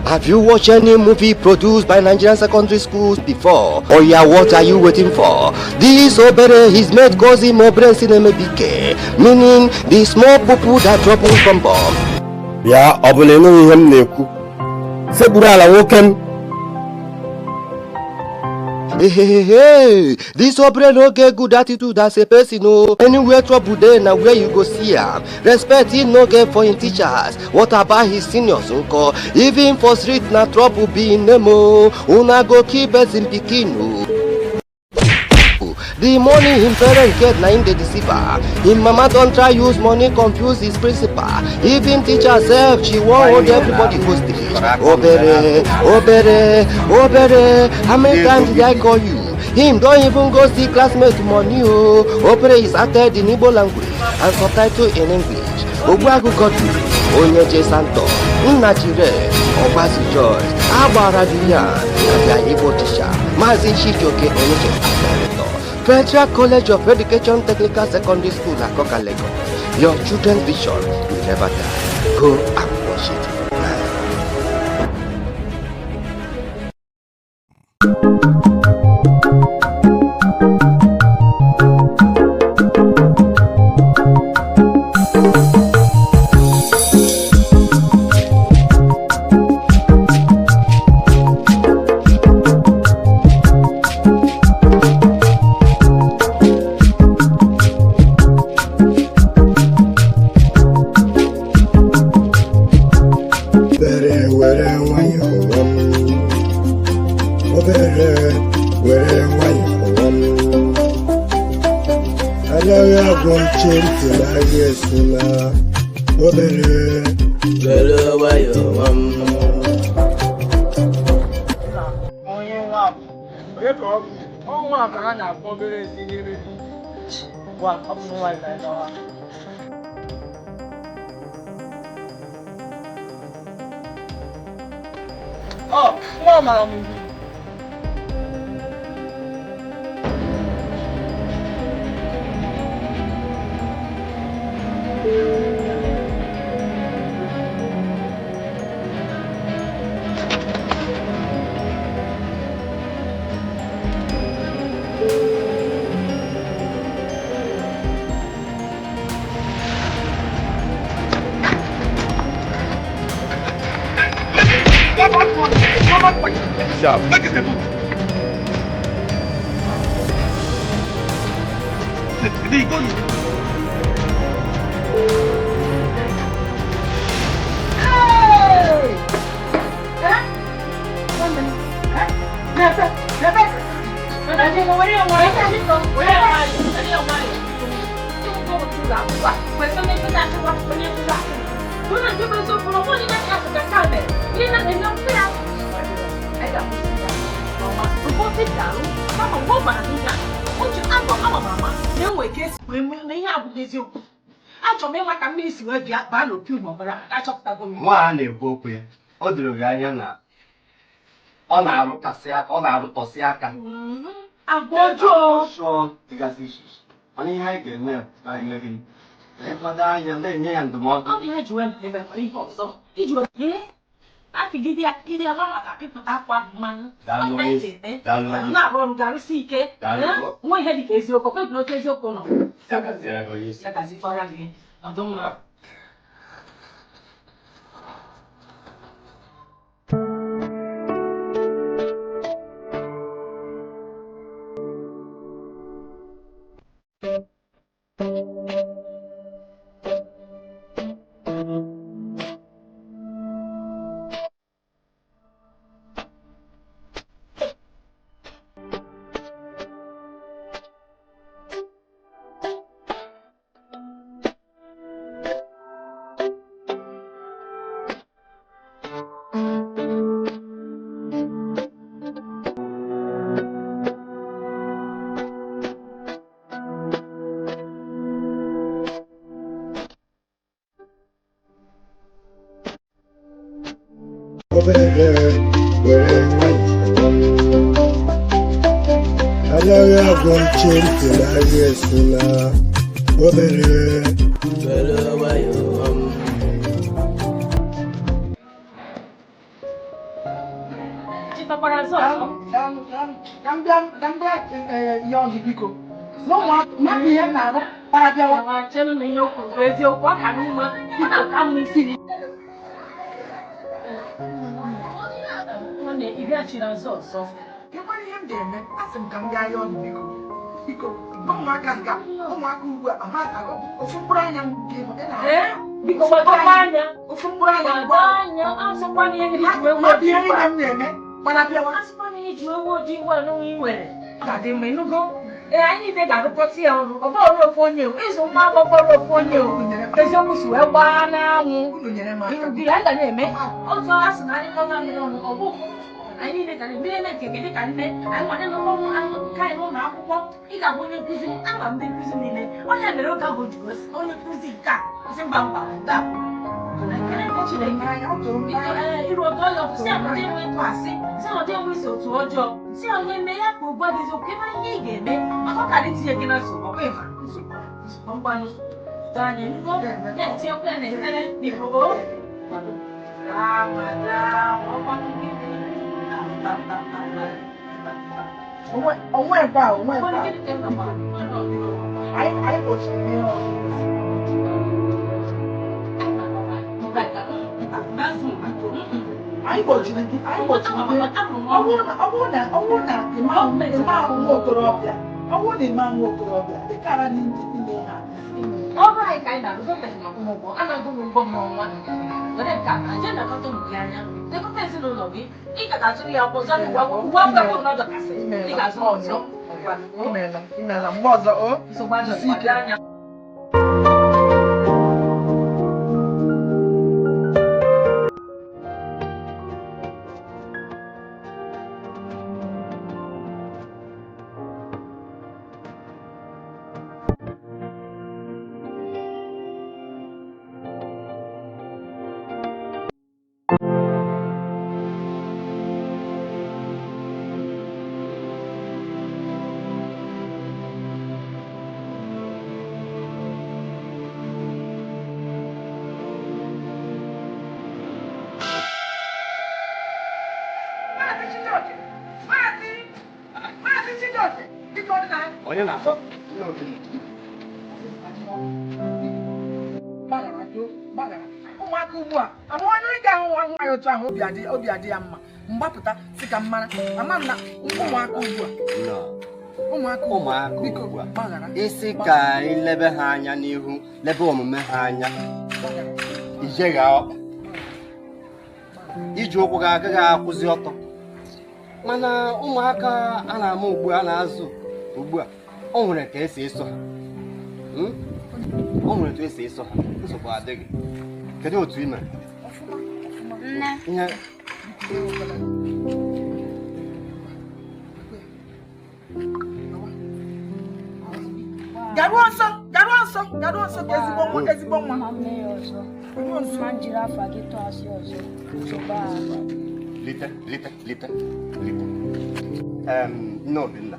Have you watched any movie produced by Nigerian secondary schools before? Oh yeah, what are you waiting for? This Obere is made cause him Obere cinema BK, meaning the small people that trouble from bomb. Yeah, Obere no him neku. Sebura woken. Hey, this Obere no get good attitude as a person. No, anywhere trouble there now where you go see him. Respect he no get for his teachers. What about his seniors? Uncle? Even for street na trouble be in Nemo. Una go keep us in Pikino. The money him parents get na him dey deceive her. Him mama don try use money confuse his principal. Even teacher sef she wan hold everybody hostage. Obere, Obere, Obere, how many times did I call you? Him don't even go see classmate money. Oh, Obere is acted in Igbo language and subtitled in English. Ogwagu Godwin, Onyeje Santo, Nnachire, Obazi Joyce, Agbara Julian, and their Igbo teacher, Mazi Shijoke Onyeje Director. Federal College of Education Technical Secondary School, AKOKA, Lagos. Your children's vision will never die. Go and watch it. Oh, mama. Sharp. young Biko. No one, not here now. Parabia, telling me your radio, what I mean, people come and see. When you get you so. You want him there, man. Ask him, come down young Biko. Biko, no one can come. No one who were a matter of Brian gave it. Because what I know, from Brian, I'm so funny and not behind them there, man. But I feel as funny as you were doing well, no, you were. I didn't mean to go. I need to get a potty of all for you. It's a mama for you. There's almost well by now. You'll be like a name. Also, ask an animal. I need it and a minute to get it. I want to know kind of now. If I'm going to prison, I'm in prison in it. Only a little double to us. Only prison cat. It's a bumper. You will go your seven passing. Some of them whistle to a job. See on him, may have bodies okay. My game, I'm not going to take us over. Daniel, that's your plan, and you go. Ah, madame, I want to all right, kind of. I'm not going to go on one. But I can't. I don't know to be the confession of it. It actually was one another person. It has also. So why does he? Onye na-atọ? Ụmụaka ugbu a amụọnụ ịga ahụ nwa nwa ya otu ahụ obi adị ya mma mgbapụta si ka mmara ama m na ụmụaka ugbu a biko gbaghara isi ka ilebe ha anya n'ihu lebe omume ha anya ijeghị ọkpa iji ụkwụ gị agaghị akwụzi ọtọ mana ụmụaka a na-ama ugbu a na-azụ ugbu a o nwere ka esi eso ha o nwere etu esi eso ha nsogbu adịghị kedu otu ime ihe garu ọsọ ka ezigbo nwa lite nne Obinna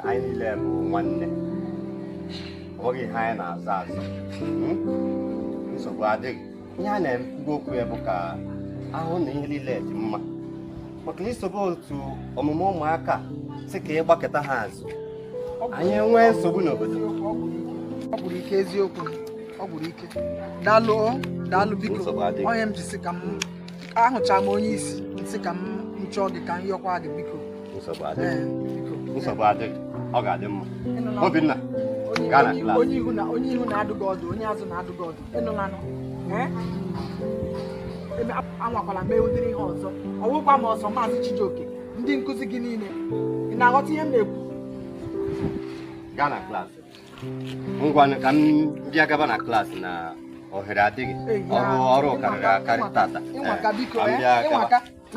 anyị niile bụ nwanne ọ bụghị ihe anyị na-azụ azụ nsogbu adịghị ihe a na-ekwu okwu ya bụ ka ahụ na ihe niile dị mma maka isobe otu ọmụmụ ụmụaka si ka ịgbakọta ha azụ anyị enwee nsogbu n'obodo ọ bụrụ ike eziokwu ọ bụrụ ike daalụ biko onye m ji sị ka m ahụcha m onye isi nsị ka m chọọ gị ka m yọkwa gị biko nsogbu adịghị ọ ga-adị mma Obinna gaa na klaasị onye ihu na-adụ gị ọdụ onye azụ na-adụ gị ọdụ ịnụlanụ anwakwala mee ụdịrị ihe ọzọ ọwụkwa m ọsọ maazị Chijioke ndị nkụzi gị niile ị na-aghọta ihe m na-ekwu gaa na klaasị ngwanụ ka m bịa gaba na klaasị na ohere adịghị ọrụ karịrị akarị tata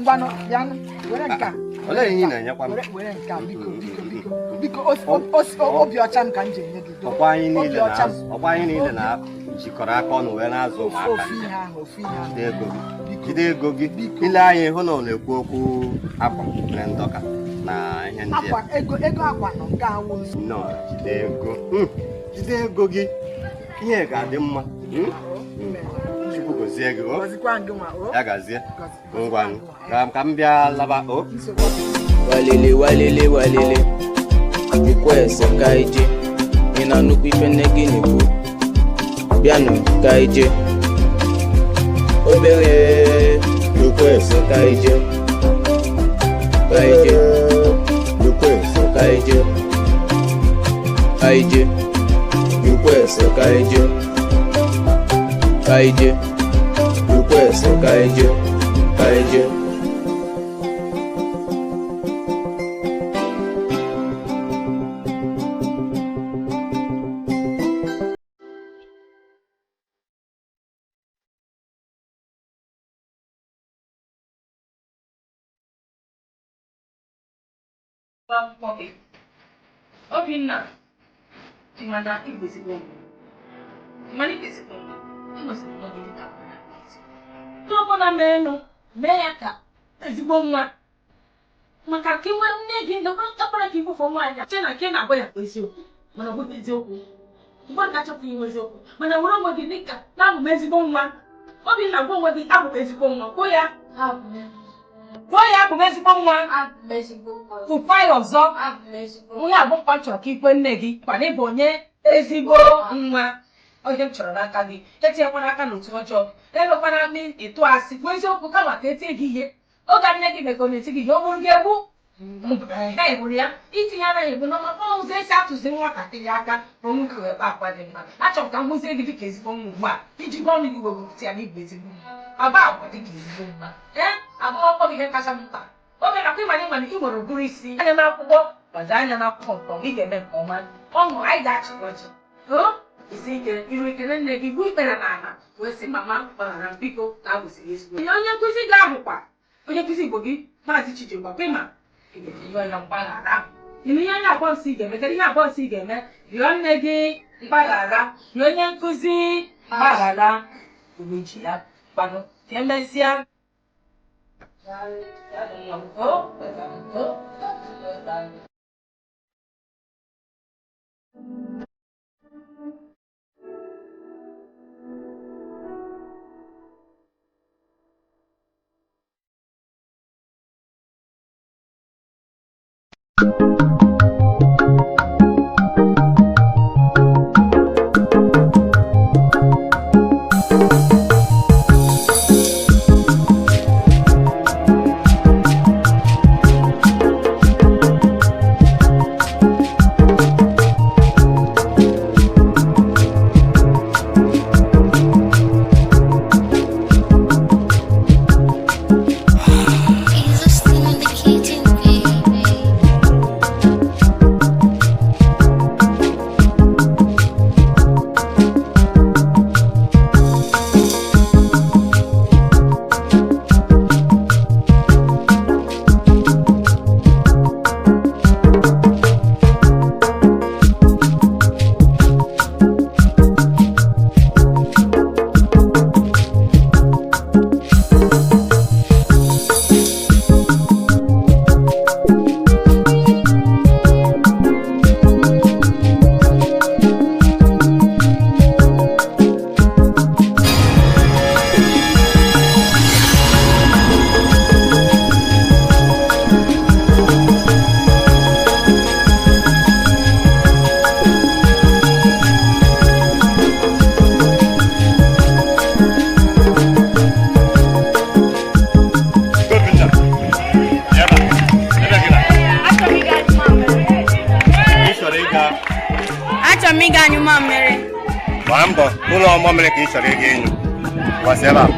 ngwanụ bịa were nke a olee ihe ị na-enyekwa m were nke a biko obi ọcha m ka m ji enye gị ọkwa anyị niile na-jikọrọ aka ọnụ wee na-azụ ụmụaka jide ego gị ile anya hụ na ọ na-ekwu okwu akwa mere ndọka na ihe ndị ego akwa nọ nke awụ nọ jide ego gị ihe ga-adị mma Chukwu gozie gazie gị o. Ya gazie. Ngwa ka m bịa laba o. Walele walele walele. Ikwese ka ije. Ina nnukwu ife nne gị na-ekwu. Bịanụ ka ije. Obere ikwese ka ije. Ka ije. Ikwese ka ije. Ka ije. Ikwese ka ije. Ka ije. Ikwese ka ije. Ka ije. Obinna, Timana, invisible. Money is must not be the Topona meno, Meaka, as you won't want. Makaki went nagging the one couple of people for one. Then I cannot wait with you. When I would be joking. What catch up you was open. When I went with the liquor, now Mexican one. Obinna, go with the apple Mexican one. Go ya. Why are Mexican one? To fight of Zop, we have a bunch of keep when neggy, but they bonnet, ezigbo nwa. Onye chọrọ n'aka gị. Etinyekwana aka n'otu ọjọọ. Elokwana m etu asị. Bụ eziokwu kama ka etie gị ihe. Oge nne gị mekọ na-eti gị ihe ọ bụrụ gị egbu. Ha egburu ya. Itinye anaghị egbu n'ọma ụzọ esi atụzi nwatakịrị aka na onwe gị ebe akwa dị mma. Achọrọ ka m gụzie gị dịka ezigbo nwa ugbu a. Iji gụọ ọnụ gị wepụta ya n'igwe ezigbo nwa. Aba agwa dịka ezigbo mma. Agbamakwụkwọ bụ ihe kacha mkpa. Oge nakwa ịmanye ị nwere ụbụrụ isi. Anya n'akwụkwọ, gbado anya n'akwụkwọ nke ị ga-eme nke ọma. Ọṅụ anyị ga-achị ọchị. Isi ike, iru ekele nne gị, gbuo ikpere n'ala, wee sị mama gbaghara m biko na abụsiri ezigbo. Onye nkụzi gị ahụkwa, onye nkụzi Igbo gị, Maazị Chijikwa, kwema, ị ga-eji ya mgbaghara. Ịnụ ihe anya abụọ nsị ga-eme, kedu ihe abụọ nsị ga-eme? Rịọ nne gị mgbaghara, rịọ onye nkụzi mgbaghara, umeji ya gbado, ka emesịa. Mambo, uno momele que hizo alguien. Guasela.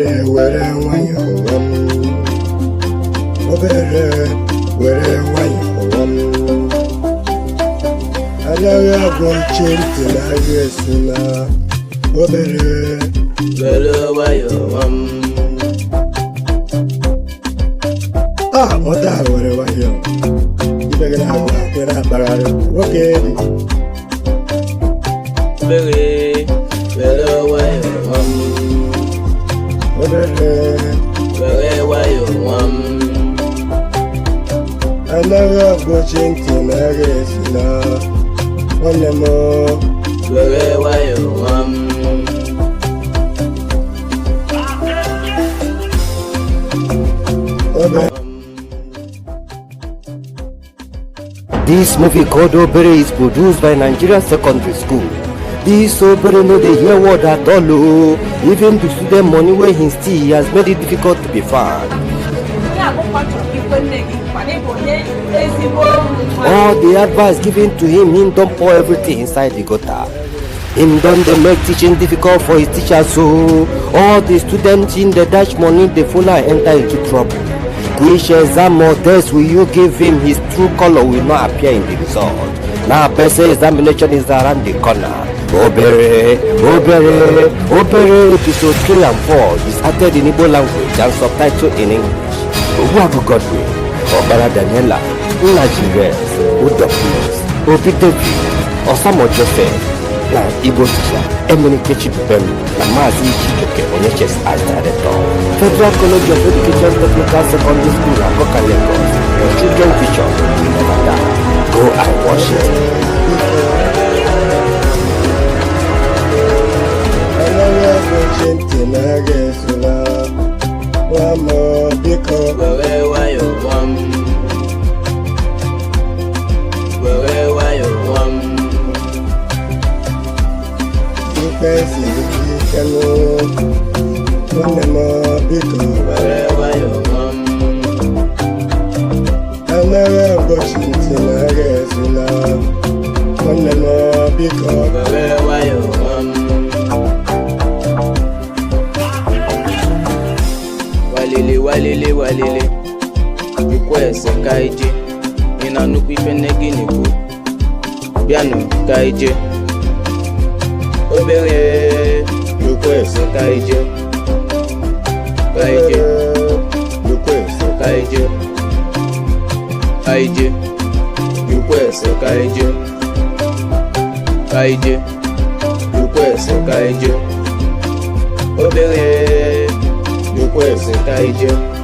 Obere were nwayọ Obere were nwayọ Anaghị agwọ nche ntị na-arịa esi na Obere were nwayọ nwata were nwayọ ibe gị na-agwa akwere akpagharị nwoke dị Obere were nwayọ Obere were nwayọ anaghị agwọchi ntị na-arịa esi na nwanne m were nwayọ This movie called Obere is produced by Nigeria Secondary School. This Obere no dey hear word at all o. Even the student money wey he steal, he has made it difficult to be found. All the advice given to him don pour everything inside the gutter. Him don dey make teaching difficult for his teachers so all the students in the dash money dey follow enter into trouble. Which exam or test will you give him? His true color will not appear in the result. Now person examination is around the corner. Obere, Obere, Obere episode 3 and 4 is acted in Igbo language and subtitled in English. Obuagu Godwin, Obara Daniela, Nnajives, Udopoulos, Obi David, Osamo Joseph, na Igbo teacher, Emily Kechibem, na Mazi Chijioke Onyeches as director. Federal College of Education Technical Secondary School, AKOKA Lagos. Your children future will never die. Go and watch it. Walele walele Request kaije Ina nnukwu ife nne gị na-ekwu Bịanụ kaije Obere Request kaije Kaije Request kaije Kaije Request kaije Kaije Request kaije Obere Request kaije